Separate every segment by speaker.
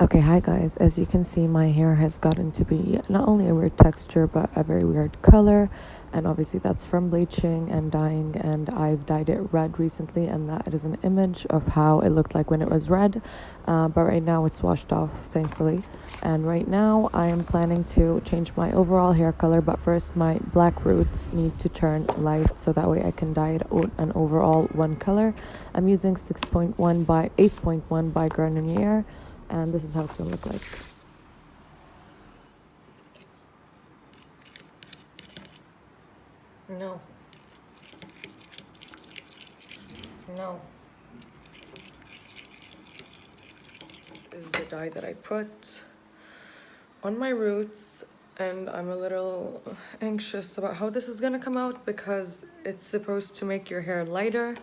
Speaker 1: Okay, hi guys. As you can see, my hair has gotten to be not only a weird texture but a very weird color, and obviously that's from bleaching and dyeing. And I've dyed it red recently, and that is an image of how it looked like when it was red. But right now it's washed off, thankfully. And right now I am planning to change my overall hair color, but first my black roots need to turn light so that way I can dye it an overall one color. I'm using 6.1 by 8.1 by Garnier, and this is how it's gonna look like. No, no. This is the dye that I put on my roots, and I'm a little anxious about how this is gonna come out because it's supposed to make your hair lighter,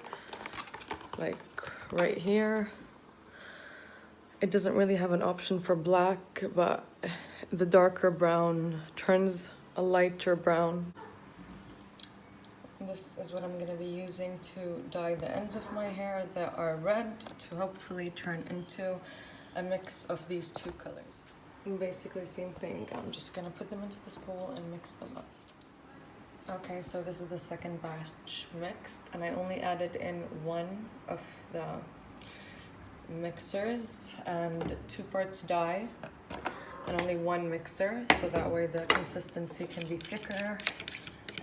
Speaker 1: like right here. It doesn't really have an option for black, but the darker brown turns a lighter brown. This is what I'm going to be using to dye the ends of my hair that are red to hopefully turn into a mix of these two colors. And basically same thing, I'm just going to put them into this bowl and mix them up. Okay, so this is the second batch mixed, and I only added in one of the mixers and 2 parts dye and only 1 mixer, so that way the consistency can be thicker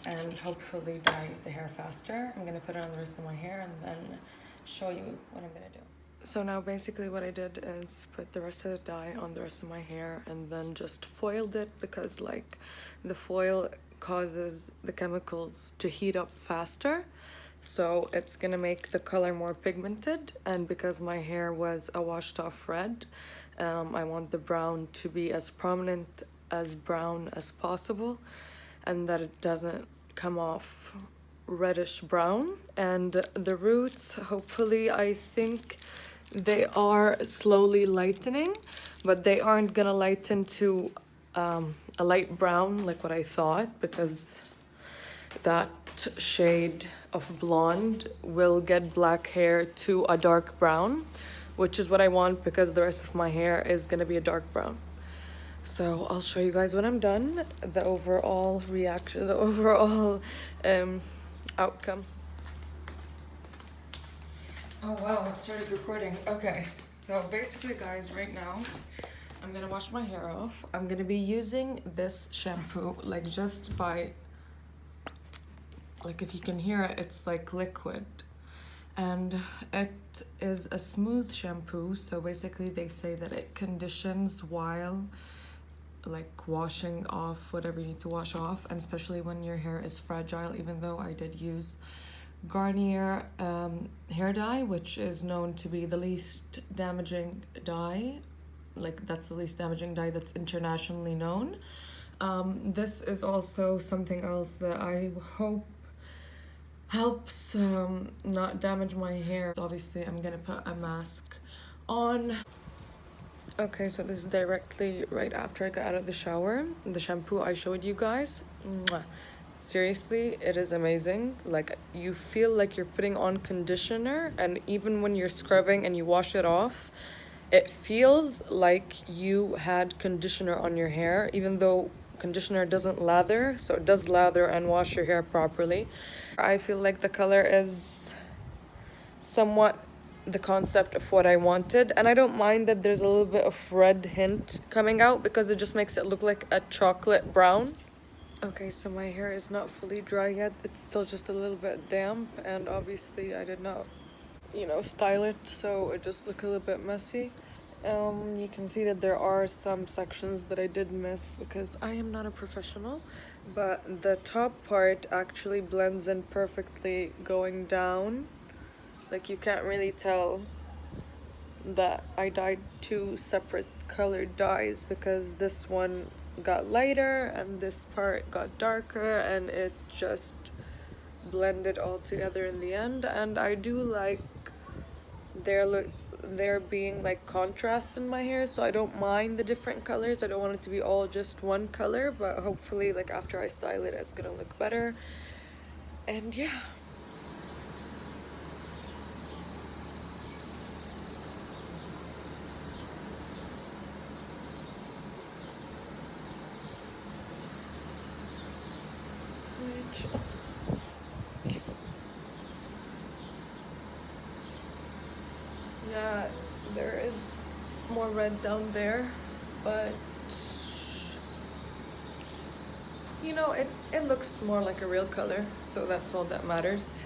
Speaker 1: and hopefully dye the hair faster. I'm gonna put it on the rest of my hair and then show you what I'm gonna do. So now basically what I did is put the rest of the dye on the rest of my hair and then just foiled it because like the foil causes the chemicals to heat up faster. So it's gonna make the color more pigmented, and because my hair was a washed off red, I want the brown to be as prominent as brown as possible and that it doesn't come off reddish brown. And the roots, hopefully, I think they are slowly lightening, but they aren't gonna lighten to a light brown like what I thought, because that shade of blonde will get black hair to a dark brown, which is what I want because the rest of my hair is gonna be a dark brown. So I'll show you guys when I'm done, the overall reaction, the overall outcome. Oh wow, it started recording. Okay, so basically guys, right now, I'm gonna wash my hair off. I'm gonna be using this shampoo, like just by, like if you can hear it, it's like liquid. And it is a smooth shampoo, so basically they say that it conditions while like washing off whatever you need to wash off, and especially when your hair is fragile, even though I did use Garnier hair dye, which is known to be the least damaging dye. Like that's the least damaging dye that's internationally known. This is also something else that I hope helps not damage my hair. Obviously I'm gonna put a mask on. Okay, so this is directly right after I got out of the shower. The shampoo I showed you guys, mwah. Seriously, it is amazing. Like you feel like you're putting on conditioner, and even when you're scrubbing and you wash it off, it feels like you had conditioner on your hair, even though conditioner doesn't lather, so it does lather and wash your hair properly. I feel like the color is somewhat the concept of what I wanted, and I don't mind that there's a little bit of red hint coming out because it just makes it look like a chocolate brown. Okay, so my hair is not fully dry yet. It's still just a little bit damp, and obviously I did not, style it, so it just look a little bit messy. You can see that there are some sections that I did miss because I am not a professional, but the top part actually blends in perfectly going down. Like you can't really tell that I dyed 2 separate colored dyes because this one got lighter and this part got darker, and it just blended all together in the end. And I do like there being like contrasts in my hair, so I don't mind the different colors. I don't want it to be all just one color, but hopefully like after I style it, it's gonna look better. And yeah. Rachel. Yeah, there is more red down there, but you know, it looks more like a real color, so that's all that matters.